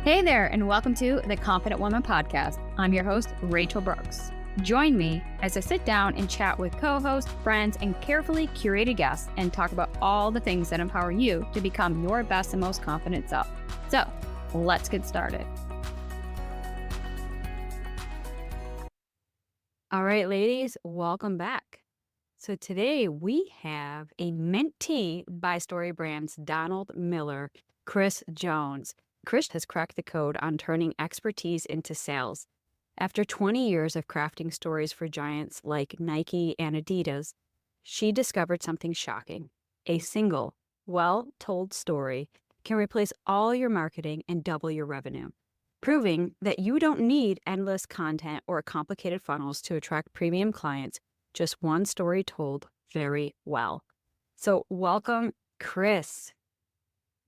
Hey there, and welcome to the Confident Woman Podcast. I'm your host, Rachel Brooks. Join me as I sit down and chat with co-hosts, friends, and carefully curated guests and talk about all the things that empower you to become your best and most confident self. So, let's get started. All right, ladies, welcome back. So today we have a mentee by StoryBrand's Donald Miller, Kris Jones. Kris has cracked the code on turning expertise into sales. After 20 years of crafting stories for giants like Nike and Adidas, she discovered something shocking. A single, well-told story can replace all your marketing and double your revenue, proving that you don't need endless content or complicated funnels to attract premium clients, just one story told very well. So welcome, Kris.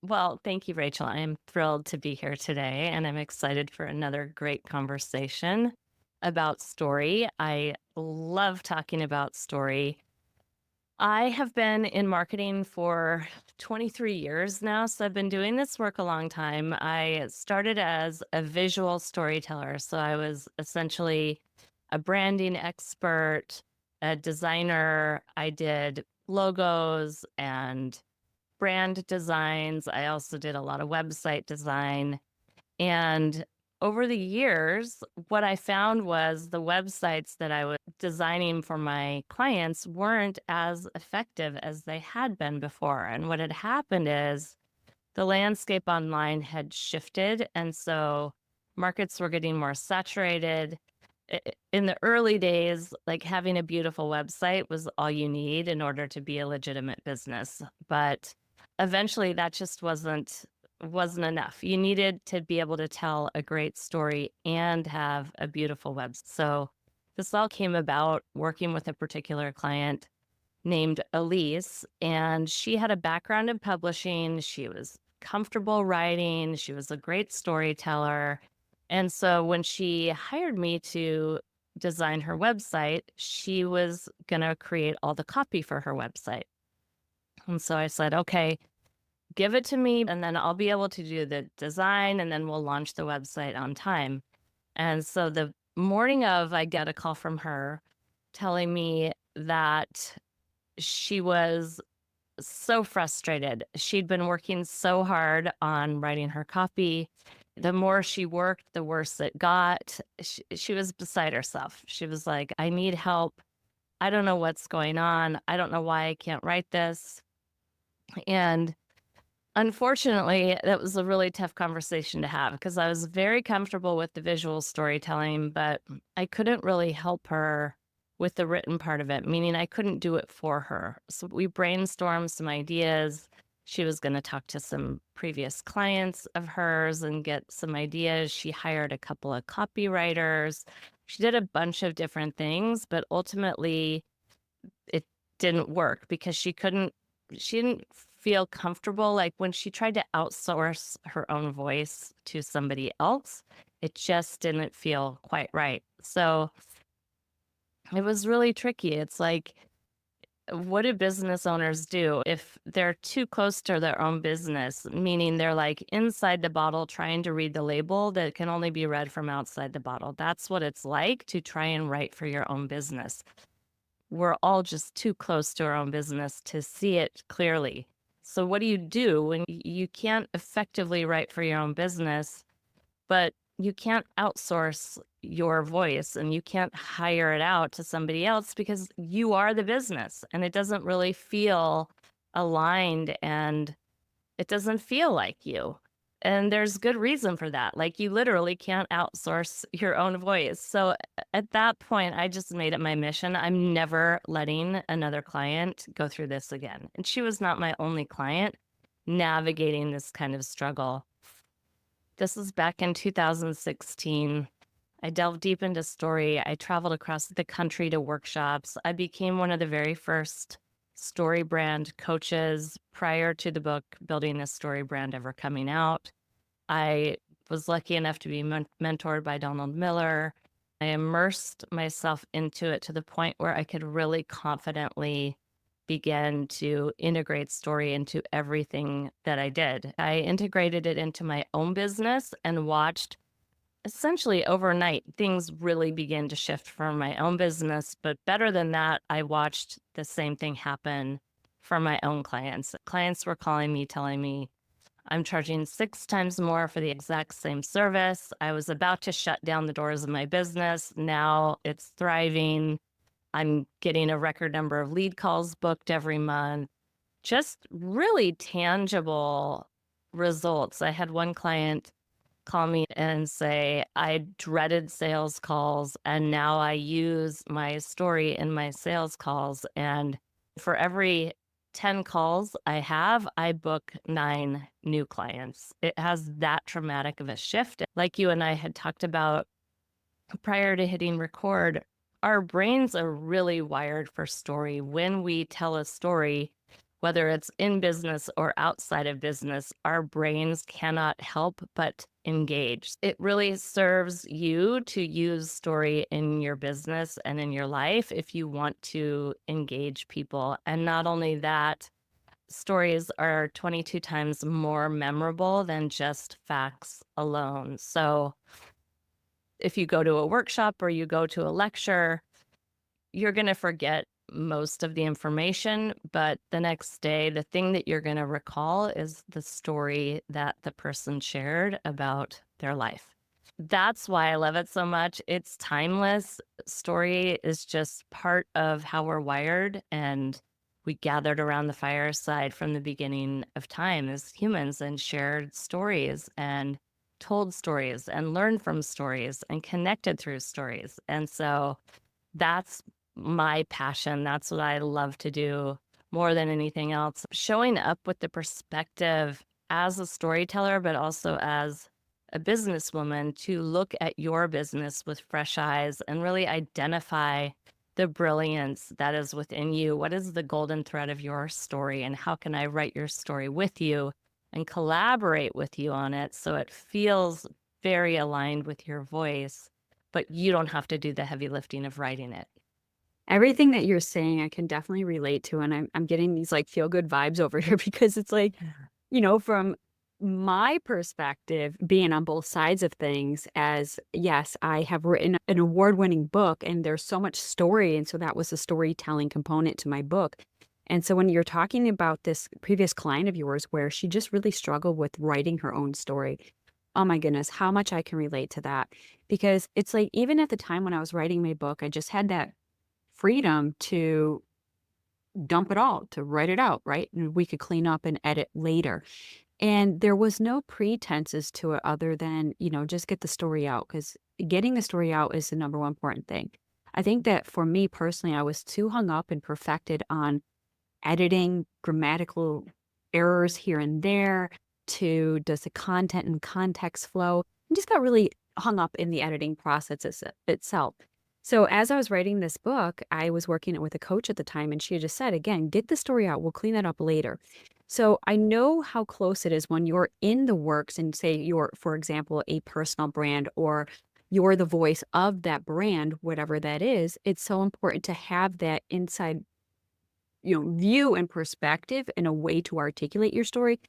Well, thank you, Rachel. I am thrilled to be here today, and I'm excited for another great conversation about story. I love talking about story. I have been in marketing for 23 years now, so I've been doing this work a long time. I started as a visual storyteller, so I was essentially a branding expert, a designer. I did logos and brand designs. I also did a lot of website design. And over the years, what I found was the websites that I was designing for my clients weren't as effective as they had been before. And what had happened is the landscape online had shifted. And so markets were getting more saturated. In the early days, like having a beautiful website was all you need in order to be a legitimate business. But eventually that just wasn't enough. You needed to be able to tell a great story and have a beautiful website. So this all came about working with a particular client named Elise, and she had a background in publishing. She was comfortable writing. She was a great storyteller. And so when she hired me to design her website, she was going to create all the copy for her website. And so I said, okay, give it to me, and then I'll be able to do the design, and then we'll launch the website on time. And so the morning of, I got a call from her telling me that she was so frustrated. She'd been working so hard on writing her copy. The more she worked, the worse it got. She was beside herself. She was like, I need help. I don't know what's going on. I don't know why I can't write this. And unfortunately, that was a really tough conversation to have because I was very comfortable with the visual storytelling, but I couldn't really help her with the written part of it, meaning I couldn't do it for her. So we brainstormed some ideas. She was going to talk to some previous clients of hers and get some ideas. She hired a couple of copywriters. She did a bunch of different things, but ultimately it didn't work because she didn't feel comfortable. Like when she tried to outsource her own voice to somebody else, it just didn't feel quite right. So it was really tricky. It's like, what do business owners do if they're too close to their own business, meaning they're like inside the bottle trying to read the label that can only be read from outside the bottle? That's what it's like to try and write for your own business. We're all just too close to our own business to see it clearly. So what do when you can't effectively write for your own business, but you can't outsource your voice and you can't hire it out to somebody else because you are the business and it doesn't really feel aligned and it doesn't feel like you. And there's good reason for that. Like you literally can't outsource your own voice. So at that point, I just made it my mission. I'm never letting another client go through this again. And she was not my only client navigating this kind of struggle. This was back in 2016. I delved deep into story. I traveled across the country to workshops. I became one of the very first StoryBrand coaches prior to the book Building a StoryBrand ever coming out. I was lucky enough to be mentored by Donald Miller. I immersed myself into it to the point where I could really confidently began to integrate story into everything that I did. I integrated it into my own business and watched essentially overnight things really begin to shift for my own business. But better than that, I watched the same thing happen for my own clients. Clients were calling me, telling me, I'm charging 6 times more for the exact same service. I was about to shut down the doors of my business. Now it's thriving. I'm getting a record number of lead calls booked every month. Just really tangible results. I had one client call me and say, I dreaded sales calls, and now I use my story in my sales calls. And for every 10 calls I have, I book 9 new clients. It has that traumatic of a shift. Like you and I had talked about prior to hitting record, our brains are really wired for story. When we tell a story, whether it's in business or outside of business, our brains cannot help but engage. It really serves you to use story in your business and in your life if you want to engage people. And not only that, stories are 22 times more memorable than just facts alone. So if you go to a workshop or you go to a lecture, you're going to forget most of the information, but the next day, the thing that you're going to recall is the story that the person shared about their life. That's why I love it so much. It's timeless. Story is just part of how we're wired, and we gathered around the fireside from the beginning of time as humans and shared stories and told stories and learned from stories and connected through stories. And so that's my passion. That's what I love to do more than anything else. Showing up with the perspective as a storyteller, but also as a businesswoman to look at your business with fresh eyes and really identify the brilliance that is within you. What is the golden thread of your story, and how can I write your story with you and collaborate with you on it so it feels very aligned with your voice, but you don't have to do the heavy lifting of writing it. Everything that you're saying, I can definitely relate to, and I'm getting these, like, feel-good vibes over here because it's like, from my perspective, being on both sides of things as, yes, I have written an award-winning book, and there's so much story, and so that was a storytelling component to my book. And so when you're talking about this previous client of yours where she just really struggled with writing her own story, oh my goodness, how much I can relate to that. Because it's like, even at the time when I was writing my book, I just had that freedom to dump it all, to write it out, right? And we could clean up and edit later. And there was no pretenses to it other than, just get the story out, because getting the story out is the number one important thing. I think that for me personally, I was too hung up and perfected on editing, grammatical errors here and there, to does the content and context flow, and just got really hung up in the editing process itself. So as I was writing this book, I was working it with a coach at the time, and she had just said, again, get the story out. We'll clean that up later. So I know how close it is when you're in the works and say you're, for example, a personal brand, or you're the voice of that brand, whatever that is. It's so important to have that inside, view and perspective and a way to articulate your story.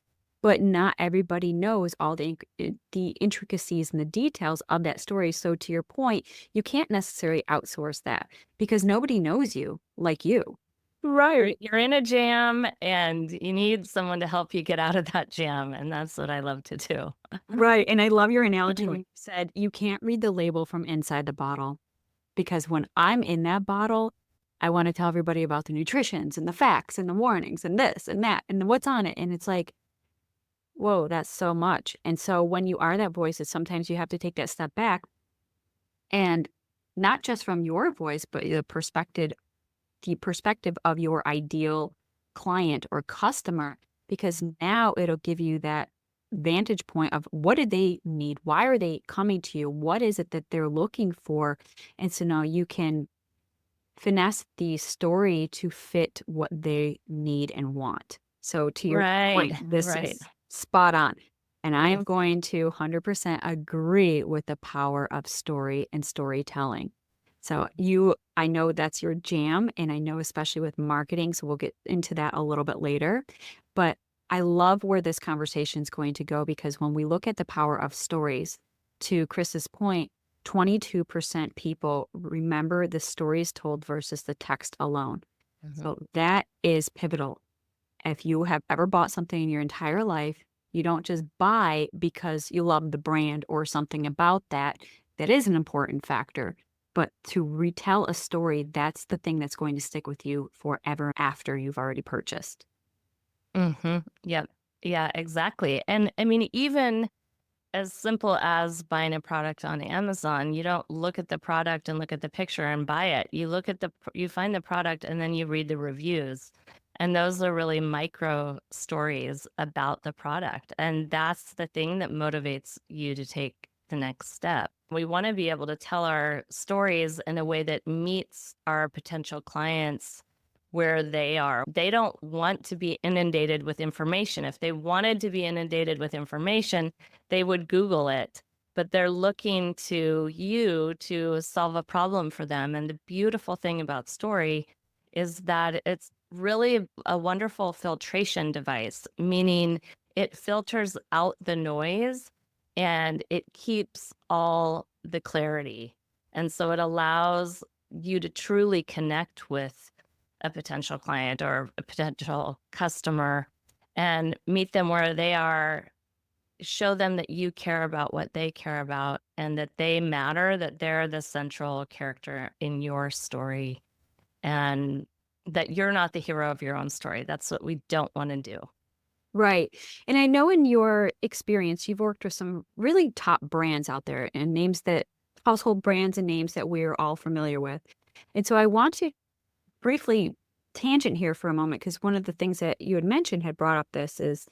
But not everybody knows all the intricacies and the details of that story. So to your point, you can't necessarily outsource that because nobody knows you like you. Right. You're in a jam and you need someone to help you get out of that jam. And that's what I love to do. Right. And I love your analogy when you said you can't read the label from inside the bottle, because when I'm in that bottle, I want to tell everybody about the nutritions and the facts and the warnings and this and that and what's on it. And it's like, whoa, that's so much. And so when you are that voice, it's sometimes you have to take that step back, and not just from your voice, but the perspective of your ideal client or customer, because now it'll give you that vantage point of what do they need? Why are they coming to you? What is it that they're looking for? And so now you can finesse the story to fit what they need and want. So to your Right. point, this Right. is spot on. And I am Yes. going to 100% agree with the power of story and storytelling. So I know that's your jam, and I know especially with marketing, so we'll get into that a little bit later. But I love where this conversation is going to go because when we look at the power of stories, to Chris's point, 22% people remember the stories told versus the text alone. Mhm. So that is pivotal. If you have ever bought something in your entire life, you don't just buy because you love the brand or something about that. That is an important factor. But to retell a story, that's the thing that's going to stick with you forever after you've already purchased. Yep. Yeah, exactly. And I mean, even as simple as buying a product on Amazon, you don't look at the product and look at the picture and buy it. You look at you find the product and then you read the reviews. And those are really micro stories about the product. And that's the thing that motivates you to take the next step. We want to be able to tell our stories in a way that meets our potential clients where they are. They don't want to be inundated with information. If they wanted to be inundated with information, they would Google it, but they're looking to you to solve a problem for them. And the beautiful thing about story is that it's really a wonderful filtration device, meaning it filters out the noise and it keeps all the clarity. And so it allows you to truly connect with a potential client or a potential customer and meet them where they are, show them that you care about what they care about and that they matter, that they're the central character in your story and that you're not the hero of your own story. That's what we don't want to do. Right. And I know in your experience, you've worked with some really top brands out there and names that household brands and names that we're all familiar with. And so I want to briefly tangent here for a moment because one of the things that you had mentioned had brought up this is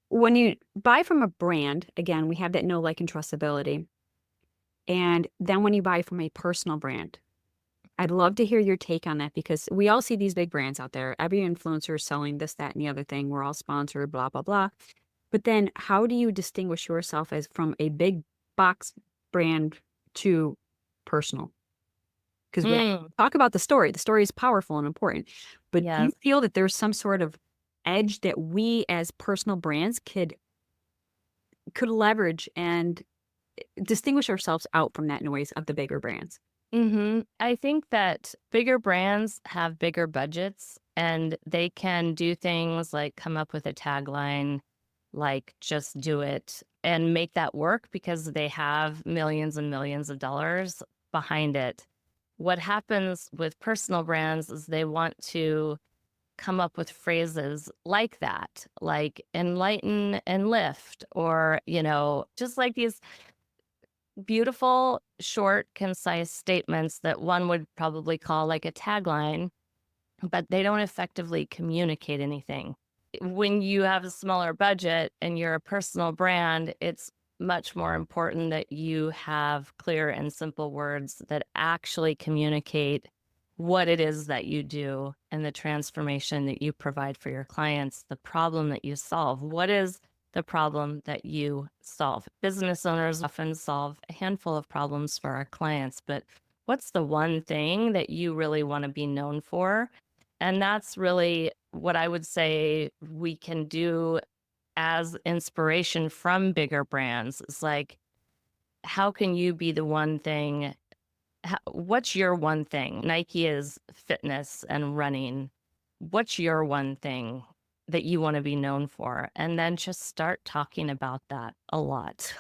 when you buy from a brand, again, we have that know, like, and trustability. And then when you buy from a personal brand, I'd love to hear your take on that because we all see these big brands out there. Every influencer is selling this, that, and the other thing. We're all sponsored, blah, blah, blah. But then how do you distinguish yourself as from a big box brand to personal? Because we Mm, talk about the story. The story is powerful and important. But do you yes. feel that there's some sort of edge that we as personal brands could leverage and distinguish ourselves out from that noise of the bigger brands? I think that bigger brands have bigger budgets and they can do things like come up with a tagline like just do it and make that work because they have millions and millions of dollars behind it. What happens with personal brands is they want to come up with phrases like that, like enlighten and lift, or, just like these beautiful, short, concise statements that one would probably call like a tagline, but they don't effectively communicate anything. When you have a smaller budget and you're a personal brand, it's much more important that you have clear and simple words that actually communicate what it is that you do and the transformation that you provide for your clients, the problem that you solve. What is the problem that you solve? Business owners often solve a handful of problems for our clients, but what's the one thing that you really want to be known for? And that's really what I would say we can do as inspiration from bigger brands. It's like, how can you be the one thing? What's your one thing? Nike is fitness and running. What's your one thing that you want to be known for? And then just start talking about that a lot.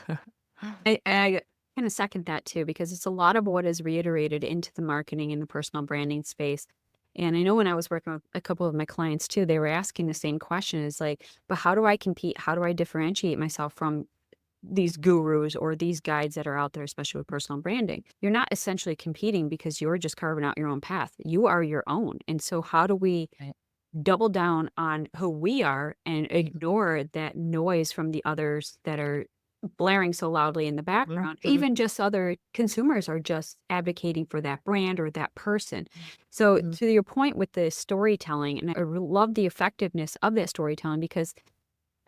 I kind of second that too, because it's a lot of what is reiterated into the marketing and the personal branding space. And I know when I was working with a couple of my clients too, they were asking the same question is like, but how do I compete? How do I differentiate myself from these gurus or these guides that are out there, especially with personal branding? You're not essentially competing because you're just carving out your own path. You are your own. And so, how do we Right. double down on who we are and ignore that noise from the others that are blaring so loudly in the Mhm, background? mhm, Even just other consumers are just advocating for that brand or that person. So, mhm. to your point with the storytelling, and I love the effectiveness of that storytelling because,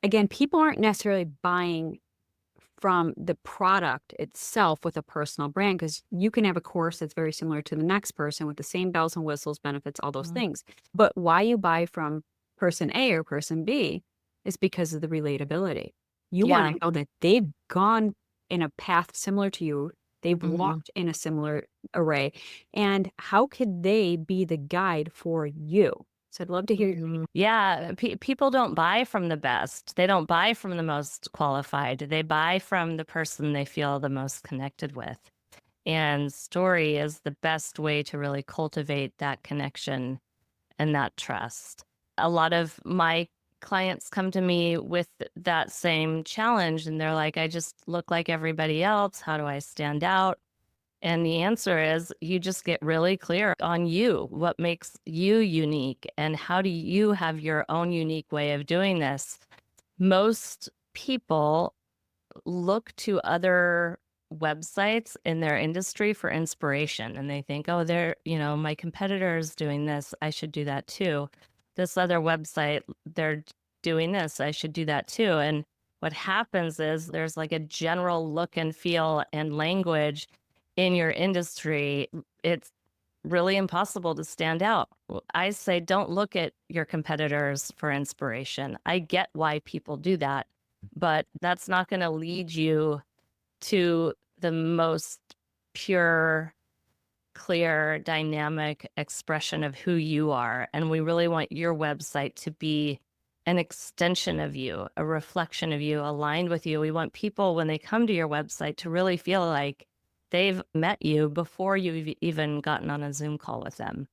again, people aren't necessarily buying from the product itself with a personal brand, because you can have a course that's very similar to the next person with the same bells and whistles, benefits, all those Mhm. things. But why you buy from person A or person B is because of the relatability. You want Yeah. to know that they've gone in a path similar to you. They've Mhm. walked in a similar array. And how could they be the guide for you? So I'd love to hear your Mhm. Yeah, people don't buy from the best. They don't buy from the most qualified. They buy from the person they feel the most connected with. And story is the best way to really cultivate that connection and that trust. A lot of my clients come to me with that same challenge and they're like, I just look like everybody else. How do I stand out? And the answer is you just get really clear on you, what makes you unique, and how do you have your own unique way of doing this. Most people look to other websites in their industry for inspiration and they think, oh, my competitor's doing this. I should do that too. This other website, they're doing this. I should do that too. And what happens is there's like a general look and feel and language in your industry. It's really impossible to stand out. I say, don't look at your competitors for inspiration. I get why people do that, but that's not going to lead you to the most pure, clear, dynamic expression of who you are. And we really want your website to be an extension of you, a reflection of you, aligned with you. We want people, when they come to your website, to really feel like they've met you before you've even gotten on a Zoom call with them.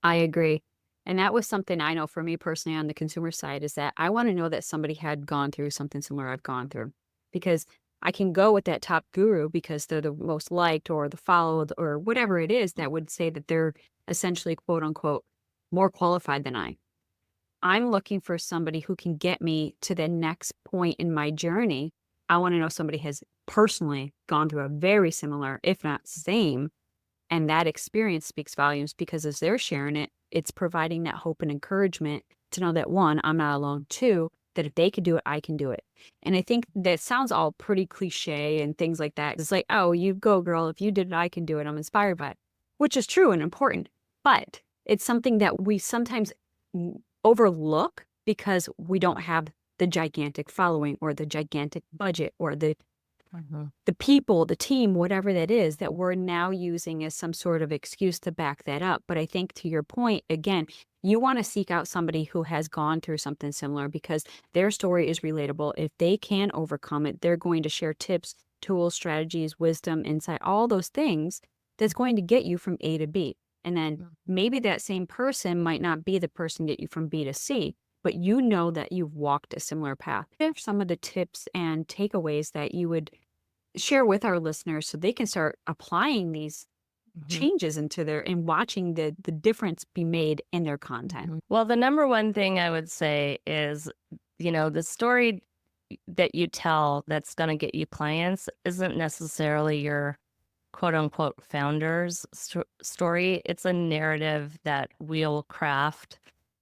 I agree. And that was something I know for me personally on the consumer side is that I want to know that somebody had gone through something similar I've gone through because I can go with that top guru because they're the most liked or the followed or whatever it is that would say that they're essentially quote unquote more qualified than I. I'm looking for somebody who can get me to the next point in my journey. I want to know somebody has personally gone through a very similar, if not same, and that experience speaks volumes because as they're sharing it, it's providing that hope and encouragement to know that one, I'm not alone. Two, that if they could do it, I can do it. And I think that sounds all pretty cliche and things like that. It's like, oh, you go, girl. If you did it, I can do it. I'm inspired by it, which is true and important. But it's something that we sometimes overlook because we don't have the gigantic following or the gigantic budget or Mhm. the people, the team, whatever that is, that we're now using as some sort of excuse to back that up. But I think to your point, again, you want to seek out somebody who has gone through something similar because their story is relatable. If they can overcome it, they're going to share tips, tools, strategies, wisdom, insight, all those things that's going to get you from A to B. And then Mhm. maybe that same person might not be the person get you from B to C, but you know that you've walked a similar path. What are some of the tips and takeaways that you would share with our listeners so they can start applying these Mhm. changes into their and watching the difference be made in their content? Mhm. Well, the number one thing I would say is, the story that you tell that's going to get you clients isn't necessarily your quote unquote founder's story. It's a narrative that we'll craft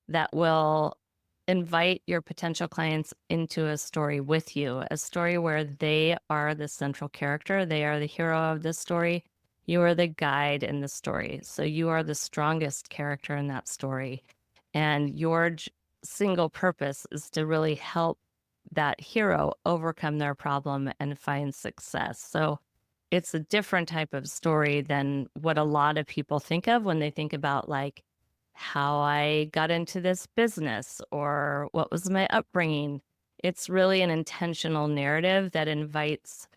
that will invite your potential clients into a story with you, a story where they are the central character, they are the hero of the story. You are the guide in the story. So you are the strongest character in that story. And your single purpose is to really help that hero overcome their problem and find success. So it's a different type of story than what a lot of people think of when they think about like how I got into this business or what was my upbringing. It's really an intentional narrative that invites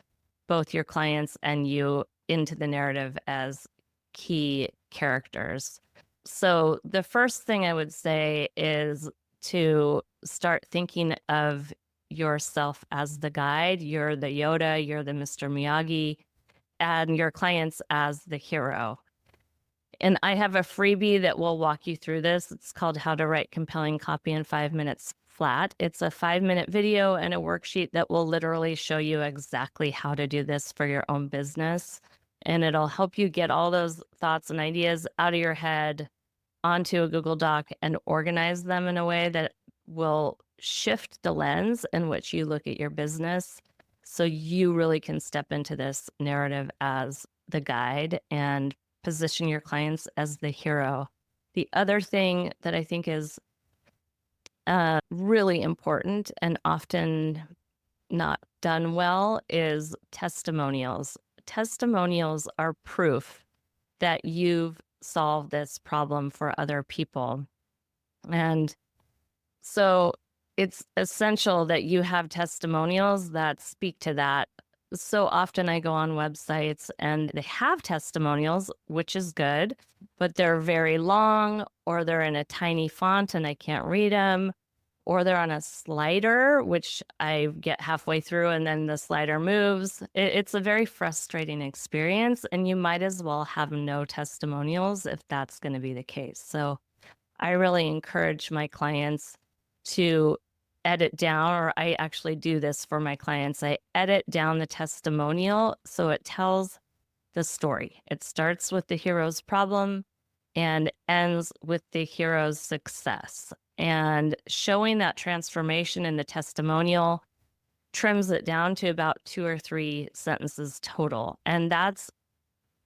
both your clients and you into the narrative as key characters. So, the first thing I would say is to start thinking of yourself as the guide. You're the Yoda, you're the Mr. Miyagi, and your clients as the hero. And I have a freebie that will walk you through this. It's called How to Write Compelling Copy in 5 Minutes Flat. It's a 5 minute video and a worksheet that will literally show you exactly how to do this for your own business. And it'll help you get all those thoughts and ideas out of your head onto a Google Doc and organize them in a way that will shift the lens in which you look at your business So you really can step into this narrative as the guide and position your clients as the hero. The other thing that I think is really important and often not done well is testimonials. Testimonials are proof that you've solved this problem for other people. And so it's essential that you have testimonials that speak to that. So often I go on websites and they have testimonials, which is good, but they're very long or they're in a tiny font and I can't read them, or they're on a slider, which I get halfway through and then the slider moves. It's a very frustrating experience, and you might as well have no testimonials if that's going to be the case. So I really encourage my clients to edit down, or I actually do this for my clients. I edit down the testimonial so it tells the story. It starts with the hero's problem and ends with the hero's success. And showing that transformation in the testimonial trims it down to about 2 or 3 sentences total. And that's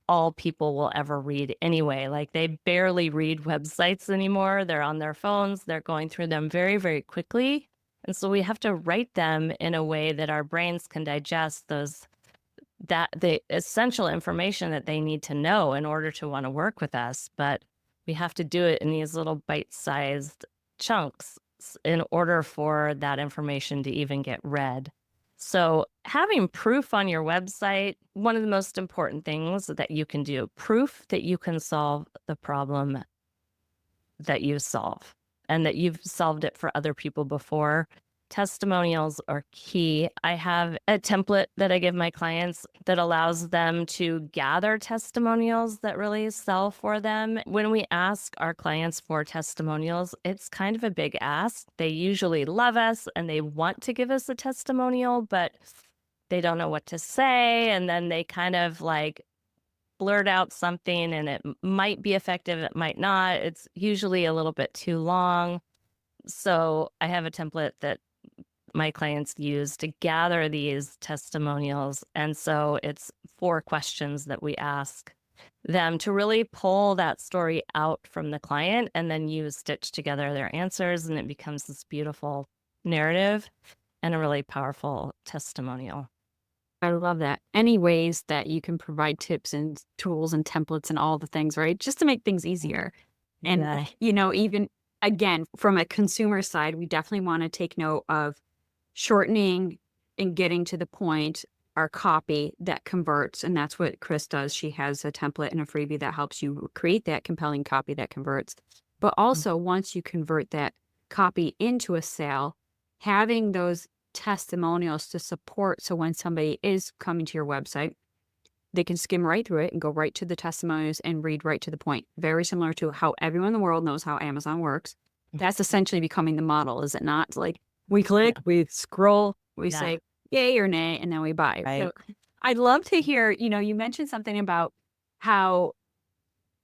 all people will ever read anyway. Like, they barely read websites anymore. They're on their phones. They're going through them very, very quickly. And so we have to write them in a way that our brains can digest the essential information that they need to know in order to want to work with us. But we have to do it in these little bite-sized chunks in order for that information to even get read. So having proof on your website, one of the most important things that you can do, proof that you can solve the problem that you solve and that you've solved it for other people before. Testimonials are key. I have a template that I give my clients that allows them to gather testimonials that really sell for them. When we ask our clients for testimonials, it's kind of a big ask. They usually love us and they want to give us a testimonial, but they don't know what to say. And then they kind of like blurt out something, and it might be effective, it might not. It's usually a little bit too long. So I have a template that my clients use to gather these testimonials. And so it's 4 questions that we ask them to really pull that story out from the client, and then you stitch together their answers, and it becomes this beautiful narrative and a really powerful testimonial. I love that. Any ways that you can provide tips and tools and templates and all the things, right? Just to make things easier. And, Yeah. even again, from a consumer side, we definitely want to take note of shortening and getting to the point, our copy that converts. And that's what Kris does. She has a template and a freebie that helps you create that compelling copy that converts. But also, once you convert that copy into a sale, having those testimonials to support. So when somebody is coming to your website, they can skim right through it and go right to the testimonials and read right to the point. Very similar to how everyone in the world knows how Amazon works. That's essentially becoming the model, is it not? It's like we click, we scroll, we Yeah. say yay or nay, and then we buy. Right. So I'd love to hear, you mentioned something about how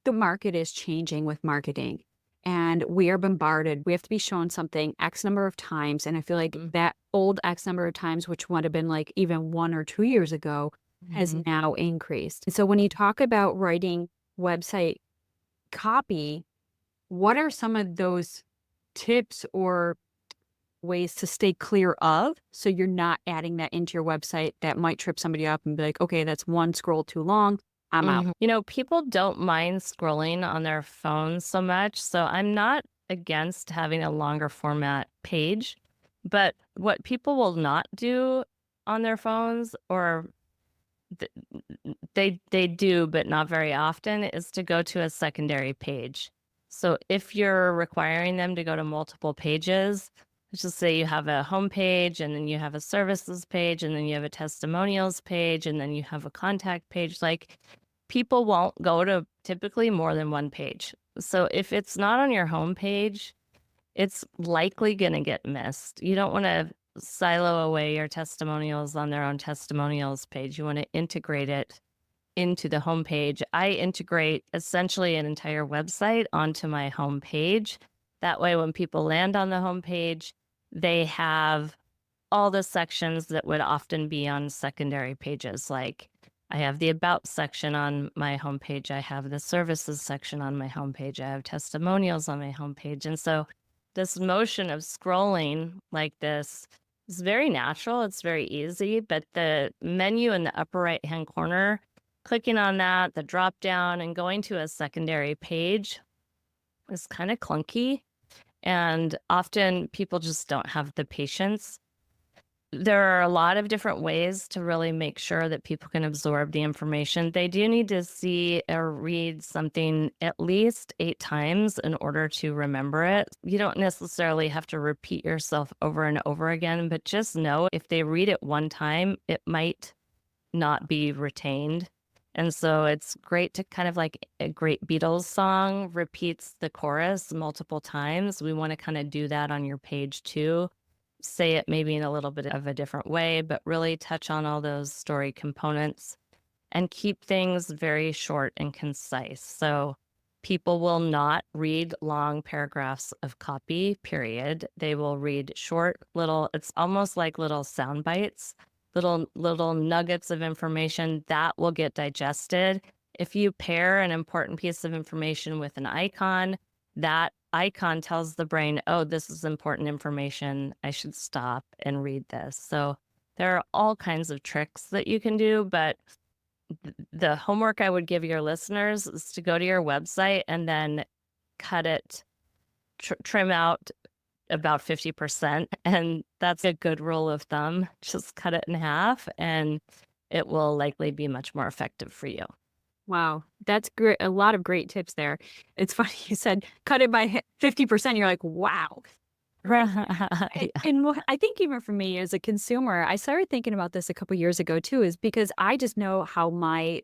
the market is changing with marketing. And we are bombarded. We have to be shown something X number of times. And I feel like that old X number of times, which would have been like even 1 or 2 years ago, has now increased. And so when you talk about writing website copy, what are some of those tips or ways to stay clear of, so you're not adding that into your website that might trip somebody up and be like, okay, that's 1 scroll too long, I'm out. People don't mind scrolling on their phones so much. So I'm not against having a longer format page. But what people will not do on their phones, or th- they do, but not very often, is to go to a secondary page. So if you're requiring them to go to multiple pages, let's just say you have a home page, and then you have a services page, and then you have a testimonials page, and then you have a contact page, like, people won't go to typically more than 1 page. So if it's not on your home page, it's likely going to get missed. You don't want to silo away your testimonials on their own testimonials page. You want to integrate it into the homepage. I integrate essentially an entire website onto my homepage. That way, when people land on the homepage, they have all the sections that would often be on secondary pages. Like I have the About section on my homepage, I have the Services section on my homepage, I have Testimonials on my homepage. And so this motion of scrolling like this is very natural, it's very easy, but the menu in the upper right-hand corner, clicking on that, the drop down, and going to a secondary page is kind of clunky. And often people just don't have the patience. There are a lot of different ways to really make sure that people can absorb the information. They do need to see or read something at least 8 times in order to remember it. You don't necessarily have to repeat yourself over and over again, but just know if they read it one time, it might not be retained. And so it's great to kind of like a great Beatles song repeats the chorus multiple times. We want to kind of do that on your page too. Say it maybe in a little bit of a different way, but really touch on all those story components and keep things very short and concise. So people will not read long paragraphs of copy, period. They will read short little, it's almost like little sound bites, little nuggets of information that will get digested. If you pair an important piece of information with an icon, that icon tells the brain, oh, this is important information. I should stop and read this. So there are all kinds of tricks that you can do, but the homework I would give your listeners is to go to your website and then cut it, trim out about 50%. And that's a good rule of thumb. Just cut it in half and it will likely be much more effective for you. Wow, that's great. A lot of great tips there. It's funny you said cut it by 50%. You're like, wow. Yeah. And I think even for me as a consumer, I started thinking about this a couple years ago too, is because I just know how my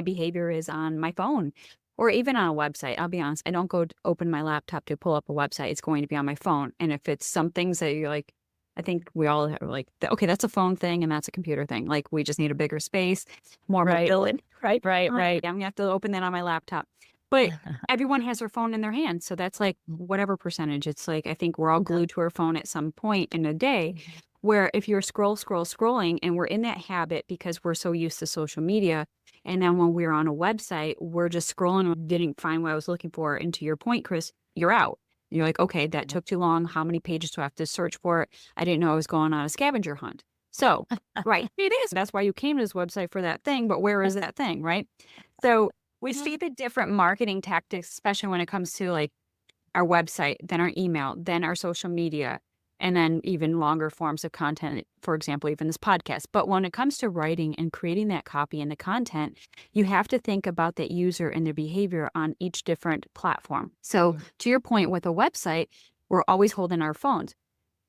behavior is on my phone or even on a website. I'll be honest, I don't go to open my laptop to pull up a website. It's going to be on my phone. And if it's some things that you're like, I think we all are like, okay, that's a phone thing and that's a computer thing. Like we just need a bigger space, more Right. mobility, right? Right. Right. Yeah, I'm gonna have to open that on my laptop. But everyone has their phone in their hand. So that's like whatever percentage. It's like I think we're all glued to our phone at some point in a day. Where if you're scrolling, and we're in that habit because we're so used to social media. And then when we're on a website, we're just scrolling and didn't find what I was looking for. And to your point, Kris, you're out. You're like, okay, that took too long. How many pages do I have to search for it? I didn't know I was going on a scavenger hunt. So, right, it is. That's why you came to this website for that thing. But where is that thing, right? So we see the different marketing tactics, especially when it comes to like our website, then our email, then our social media, and then even longer forms of content, for example, even this podcast. But when it comes to writing and creating that copy and the content, you have to think about that user and their behavior on each different platform. So to your point with a website, we're always holding our phones.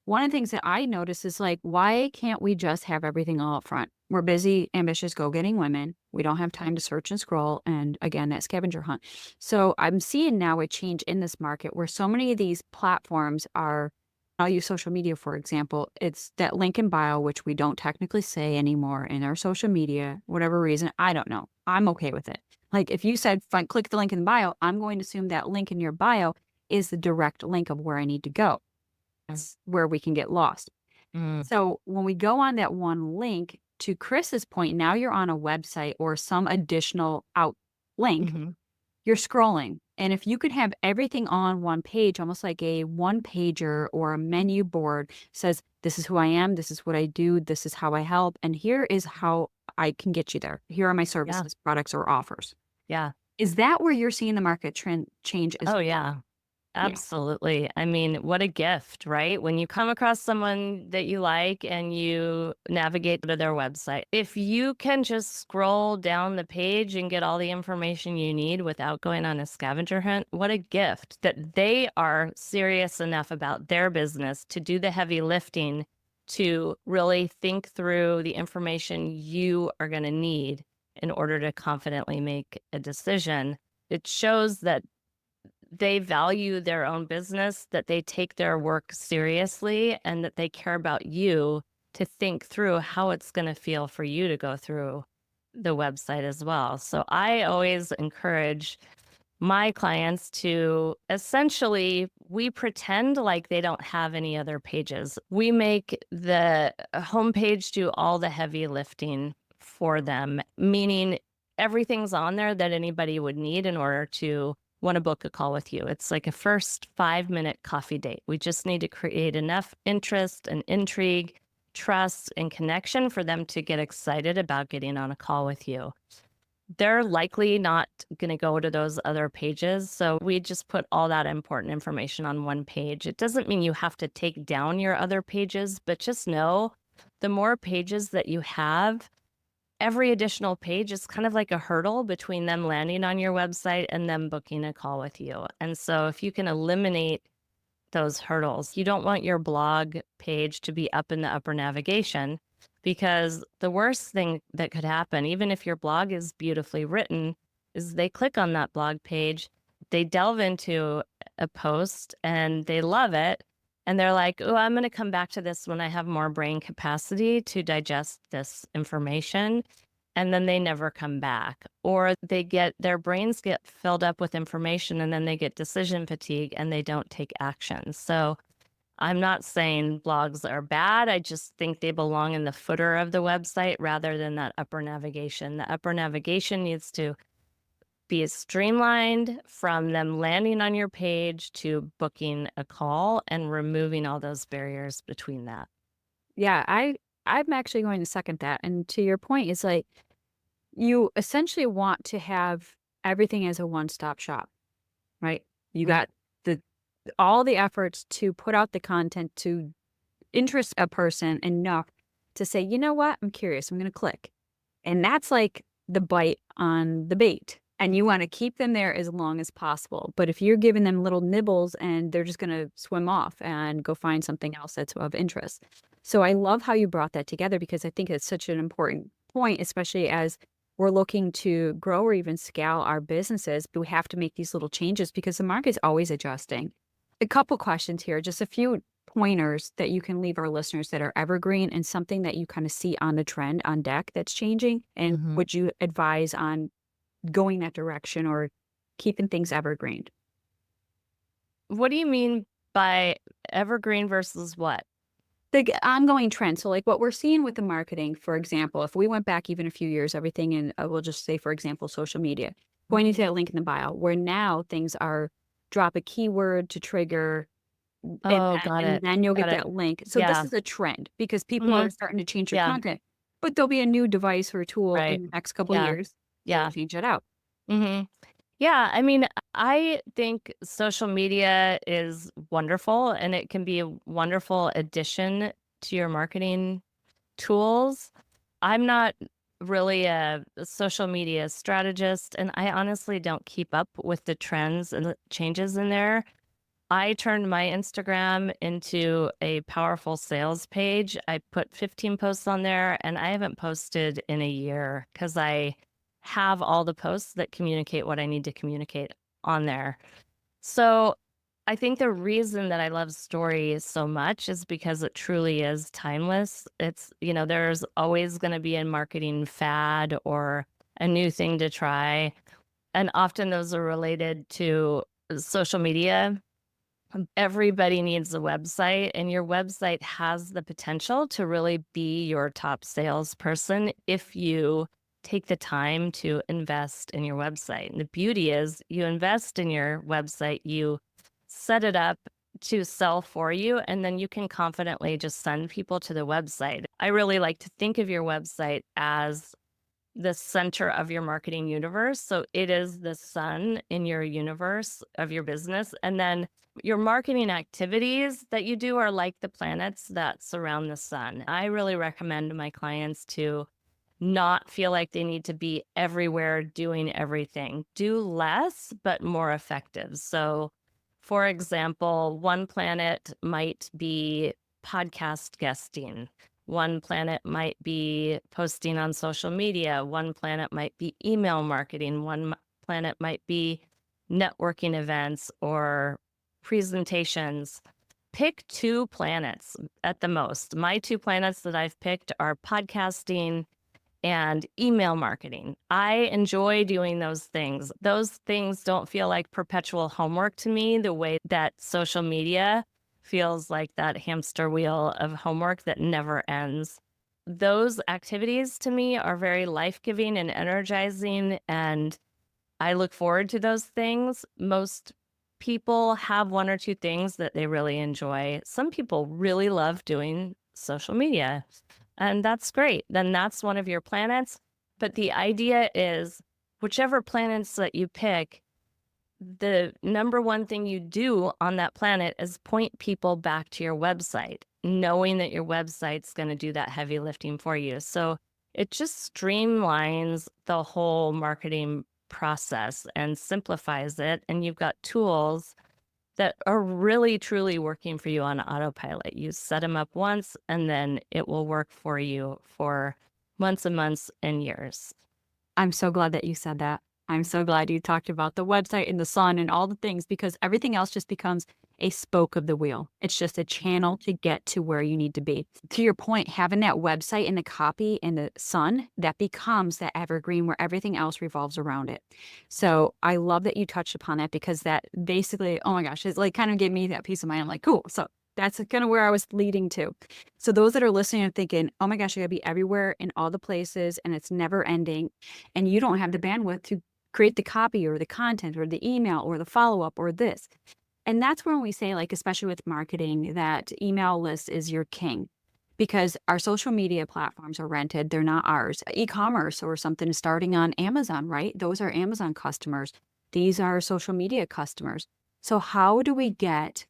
One of the things that I notice is like, why can't we just have everything all up front? We're busy, ambitious, go-getting women. We don't have time to search and scroll. And again, that scavenger hunt. So I'm seeing now a change in this market where so many of these platforms are, I'll use social media, for example. It's that link in bio, which we don't technically say anymore in our social media, whatever reason. I don't know. I'm okay with it. Like if you said, fine, click the link in the bio, I'm going to assume that link in your bio is the direct link of where I need to go. That's where we can get lost. So when we go on that one link, to Kris's point, now you're on a website or some additional out link, you're scrolling. And if you could have everything on one page, almost like a one pager or a menu board says, this is who I am, this is what I do, this is how I help, and here is how I can get you there. Here are my services, products, or offers. Yeah. Is that where you're seeing the market trend change as Oh, well? yeah. Absolutely. I mean, what a gift, right? When you come across someone that you like and you navigate to their website, if you can just scroll down the page and get all the information you need without going on a scavenger hunt, what a gift that they are serious enough about their business to do the heavy lifting to really think through the information you are going to need in order to confidently make a decision. It shows that they value their own business, that they take their work seriously, and that they care about you to think through how it's going to feel for you to go through the website as well. So I always encourage my clients to essentially, we pretend like they don't have any other pages. We make the homepage do all the heavy lifting for them, meaning everything's on there that anybody would need in order to want to book a call with you. It's like a first 5-minute coffee date. We just need to create enough interest and intrigue, trust, and connection for them to get excited about getting on a call with you. They're likely not going to go to those other pages. So we just put all that important information on one page. It doesn't mean you have to take down your other pages, but just know the more pages that you have, every additional page is kind of like a hurdle between them landing on your website and them booking a call with you. And so if you can eliminate those hurdles, you don't want your blog page to be up in the upper navigation, because the worst thing that could happen, even if your blog is beautifully written, is they click on that blog page, they delve into a post and they love it. And they're like, oh, I'm going to come back to this when I have more brain capacity to digest this information. And then they never come back. Or their brains get filled up with information and then they get decision fatigue and they don't take action. So I'm not saying blogs are bad. I just think they belong in the footer of the website rather than that upper navigation. The upper navigation needs to be streamlined from them landing on your page to booking a call and removing all those barriers between that. Yeah, I'm actually going to second that. And to your point, it's like you essentially want to have everything as a one-stop shop, right? You got the all the efforts to put out the content to interest a person enough to say, you know what, I'm curious, I'm going to click. And that's like the bite on the bait. And you want to keep them there as long as possible. But if you're giving them little nibbles and they're just going to swim off and go find something else that's of interest. So I love how you brought that together, because I think it's such an important point, especially as we're looking to grow or even scale our businesses. But we have to make these little changes because the market's always adjusting. A couple questions here, just a few pointers that you can leave our listeners that are evergreen and something that you kind of see on the trend on deck that's changing. And Mhm. would you advise on going that direction or keeping things evergreen? What do you mean by evergreen versus what? Ongoing trend. So, like what we're seeing with the marketing, for example, if we went back even a few years, everything in, we'll just say, for example, social media, pointing to that link in the bio, where now things are drop a keyword to trigger, Oh, got and it. then you'll get Got it. that link. So this Yeah. is a trend because people are Mhm. starting to change their Yeah. content, but there'll be a new device or tool Right. in the next couple of Yeah. years that'll Yeah. change it out. Mhm. Yeah, I mean, I think social media is wonderful and it can be a wonderful addition to your marketing tools. I'm not really a social media strategist, and I honestly don't keep up with the trends and the changes in there. I turned my Instagram into a powerful sales page. I put 15 posts on there and I haven't posted in a year because I have all the posts that communicate what I need to communicate on there. So I think the reason that I love stories so much is because it truly is timeless. There's always going to be a marketing fad or a new thing to try. And often those are related to social media. Everybody needs a website, and your website has the potential to really be your top salesperson if you take the time to invest in your website. And the beauty is, you invest in your website, you set it up to sell for you, and then you can confidently just send people to the website. I really like to think of your website as the center of your marketing universe. So it is the sun in your universe of your business. And then your marketing activities that you do are like the planets that surround the sun. I really recommend my clients to not feel like they need to be everywhere doing everything. Do less, but more effective. So, for example, one planet might be podcast guesting. One planet might be posting on social media. One planet might be email marketing. Planet might be networking events or presentations. Pick 2 planets at the most. My 2 planets that I've picked are podcasting and email marketing. I enjoy doing those things. Those things don't feel like perpetual homework to me the way that social media feels like that hamster wheel of homework that never ends. Those activities to me are very life giving and energizing, and I look forward to those things. Most people have one or two things that they really enjoy. Some people really love doing social media, and that's great. Then that's one of your planets. But the idea is whichever planets that you pick, the number one thing you do on that planet is point people back to your website, knowing that your website's going to do that heavy lifting for you. So it just streamlines the whole marketing process and simplifies it. And you've got tools that are really truly working for you on autopilot. You set them up once and then it will work for you for months and months and years. I'm so glad that you said that. I'm so glad you talked about the website and the sun and all the things, because everything else just becomes a spoke of the wheel. It's just a channel to get to where you need to be. To your point, having that website and the copy and the sun, that becomes that evergreen where everything else revolves around it. So I love that you touched upon that, because that basically, oh my gosh, it's like kind of gave me that peace of mind. I'm like, cool. So that's kind of where I was leading to. So those that are listening are thinking, oh my gosh, I gotta be everywhere in all the places and it's never ending. And you don't have the bandwidth to create the copy or the content or the email or the follow-up or this. And that's when we say, like, especially with marketing, that email list is your king, because our social media platforms are rented. They're not ours. E-commerce or something is starting on Amazon, right? Those are Amazon customers. These are social media customers. So how do we get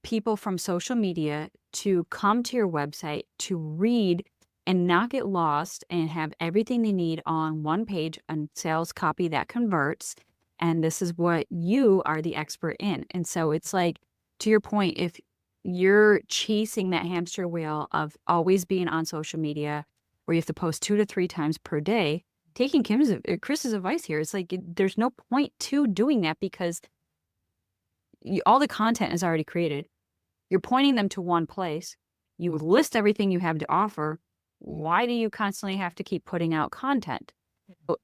people from social media to come to your website to read and not get lost and have everything they need on one page, on sales copy that converts? And this is what you are the expert in. And so it's like, to your point, if you're chasing that hamster wheel of always being on social media, where you have to post 2 to 3 times per day, taking Chris's advice here, it's like there's no point to doing that, because all the content is already created. You're pointing them to one place. You list everything you have to offer. Why do you constantly have to keep putting out content?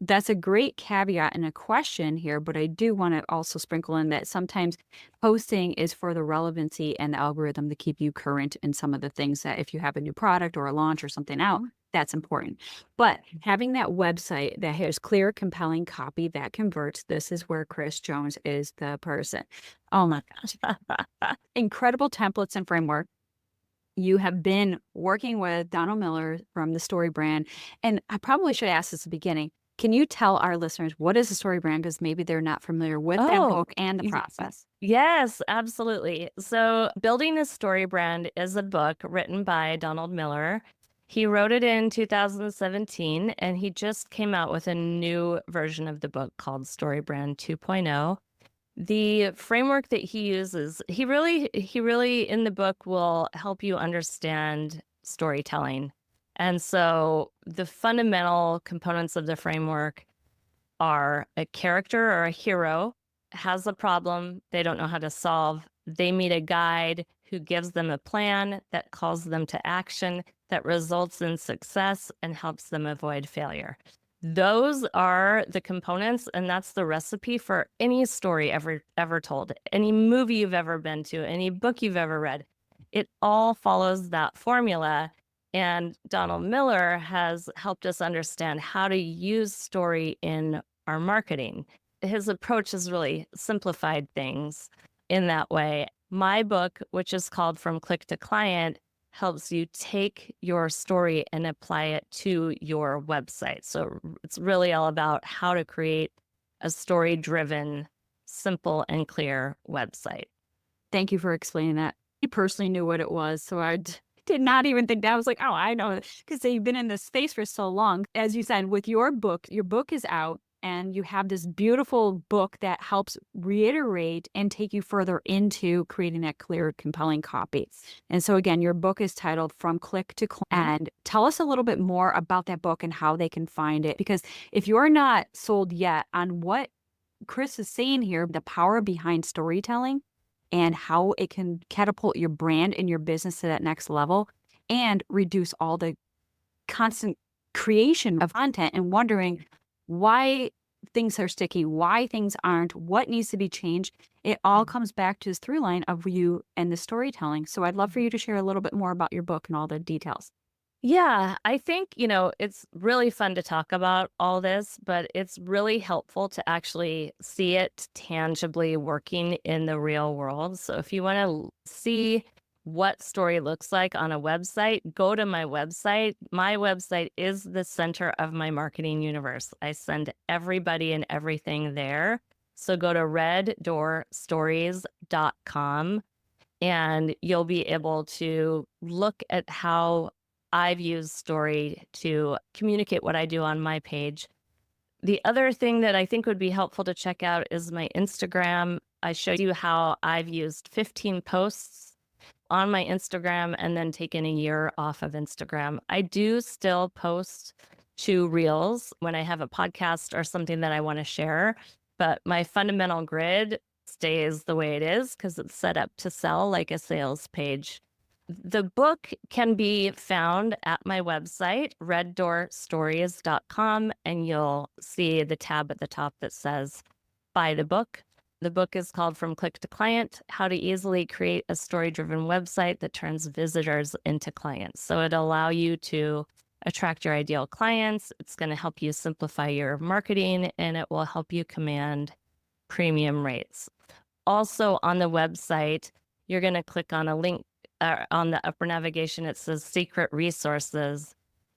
That's a great caveat and a question here, but I do want to also sprinkle in that sometimes posting is for the relevancy and the algorithm to keep you current in some of the things that if you have a new product or a launch or something out, that's important. But having that website that has clear, compelling copy that converts, this is where Kris Jones is the person. Oh my gosh. Incredible templates and framework. You have been working with Donald Miller from the StoryBrand. And I probably should ask this at the beginning. Can you tell our listeners what is the StoryBrand? Because maybe they're not familiar with that Oh, book and the y- process. yes, absolutely. So, Building a Story Brand is a book written by Donald Miller. He wrote it in 2017, and he just came out with a new version of the book called Story Brand 2.0. The framework that he uses, he really in the book will help you understand storytelling. And so the fundamental components of the framework are a character or a hero has a problem they don't know how to solve. They meet a guide who gives them a plan that calls them to action that results in success and helps them avoid failure. Those are the components, and that's the recipe for any story ever told, any movie you've ever been to, any book you've ever read. It all follows that formula. And Donald Miller has helped us understand how to use story in our marketing. His approach has really simplified things in that way. My book, which is called From Click to Client, helps you take your story and apply it to your website. So it's really all about how to create a story driven, simple, and clear website. Thank you for explaining that. I personally knew what it was, so did not even think that. I was like, oh, I know, because you've been in this space for so long. As you said, with your book is out, and you have this beautiful book that helps reiterate and take you further into creating that clear, compelling copy. And so again, your book is titled From Click to Click. And tell us a little bit more about that book and how they can find it. Because if you're not sold yet on what Kris is saying here, the power behind storytelling and how it can catapult your brand and your business to that next level and reduce all the constant creation of content and wondering why things are sticky, why things aren't, what needs to be changed. It all comes back to this through line of you and the storytelling. So I'd love for you to share a little bit more about your book and all the details. Yeah, I think, it's really fun to talk about all this, but it's really helpful to actually see it tangibly working in the real world. So if you want to see what story looks like on a website, go to my website. My website is the center of my marketing universe. I send everybody and everything there. So go to reddoorstories.com and you'll be able to look at how I've used story to communicate what I do on my page. The other thing that I think would be helpful to check out is my Instagram. I show you how I've used 15 posts on my Instagram and then taken a year off of Instagram. I do still post to Reels when I have a podcast or something that I want to share, but my fundamental grid stays the way it is because it's set up to sell like a sales page. The book can be found at my website, reddoorstories.com, and you'll see the tab at the top that says Buy the Book. The book is called From Click to Client: How to Easily Create a Story-Driven Website That Turns Visitors into Clients. So it'll allow you to attract your ideal clients. It's going to help you simplify your marketing, and it will help you command premium rates. Also on the website, you're going to click on a link on the upper navigation. It says Secret Resources.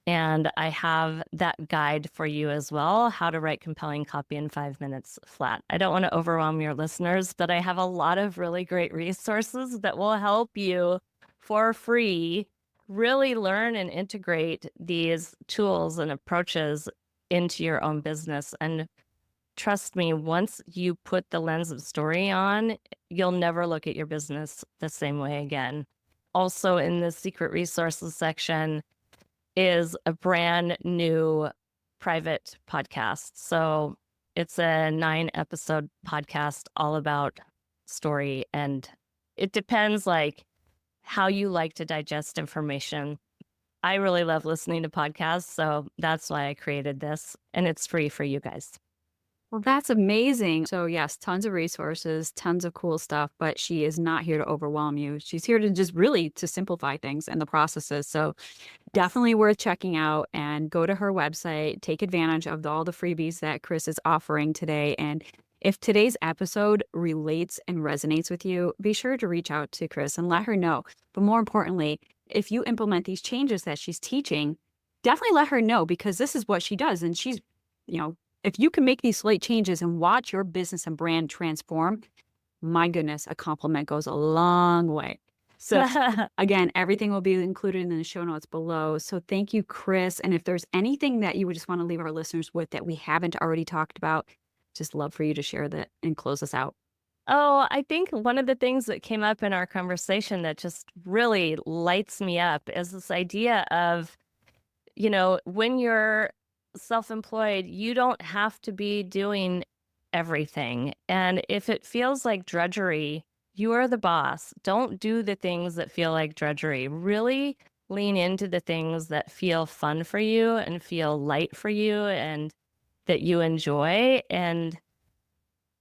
And I have that guide for you as well, how to write compelling copy in 5 minutes flat. I don't want to overwhelm your listeners, but I have a lot of really great resources that will help you for free really learn and integrate these tools and approaches into your own business. And trust me, once you put the lens of story on, you'll never look at your business the same way again. Also, in the secret resources section is a brand new private podcast. So it's a 9-episode podcast all about story. And it depends like how you like to digest information. I really love listening to podcasts, so that's why I created this, and it's free for you guys. Well, that's amazing. So yes, tons of resources, tons of cool stuff, but she is not here to overwhelm you. She's here to just really to simplify things and the processes. So definitely worth checking out, and go to her website, take advantage of all the freebies that Kris is offering today. And if today's episode relates and resonates with you, be sure to reach out to Kris and let her know. But more importantly, if you implement these changes that she's teaching, definitely let her know, because this is what she does. And she's, if you can make these slight changes and watch your business and brand transform, my goodness, a compliment goes a long way. So again, everything will be included in the show notes below. So thank you, Kris. And if there's anything that you would just want to leave our listeners with that we haven't already talked about, just love for you to share that and close us out. Oh, I think one of the things that came up in our conversation that just really lights me up is this idea of, when you're self-employed, you don't have to be doing everything. And if it feels like drudgery, you are the boss. Don't do the things that feel like drudgery. Really lean into the things that feel fun for you and feel light for you and that you enjoy. And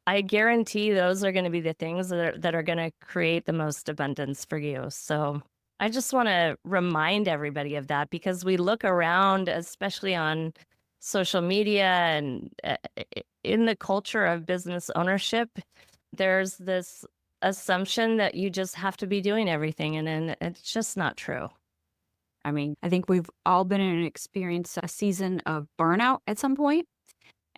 I guarantee those are going to be the things that are going to create the most abundance for you. So I just want to remind everybody of that, because we look around, especially on social media and in the culture of business ownership, there's this assumption that you just have to be doing everything, and it's just not true. I mean, I think we've all been in an experience, a season of burnout at some point.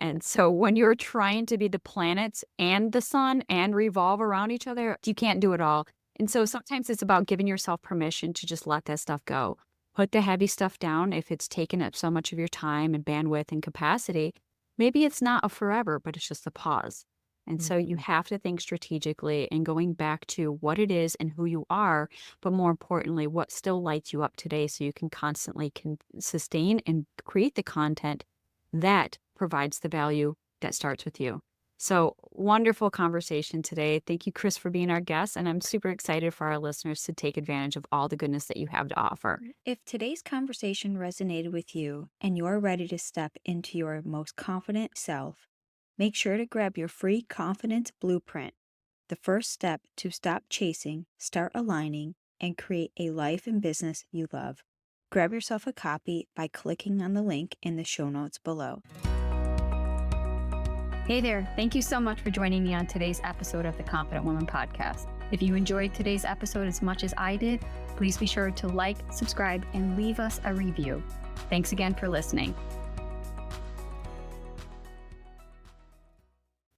And so when you're trying to be the planets and the sun and revolve around each other, you can't do it all. And so sometimes it's about giving yourself permission to just let that stuff go. Put the heavy stuff down if it's taken up so much of your time and bandwidth and capacity. Maybe it's not a forever, but it's just a pause. And so you have to think strategically and going back to what it is and who you are, but more importantly, what still lights you up today, so you can constantly sustain and create the content that provides the value that starts with you. So wonderful conversation today. Thank you, Kris, for being our guest. And I'm super excited for our listeners to take advantage of all the goodness that you have to offer. If today's conversation resonated with you and you're ready to step into your most confident self, make sure to grab your free confidence blueprint, the first step to stop chasing, start aligning, and create a life and business you love. Grab yourself a copy by clicking on the link in the show notes below. Hey there. Thank you so much for joining me on today's episode of the Confident Woman Podcast. If you enjoyed today's episode as much as I did, please be sure to like, subscribe, and leave us a review. Thanks again for listening.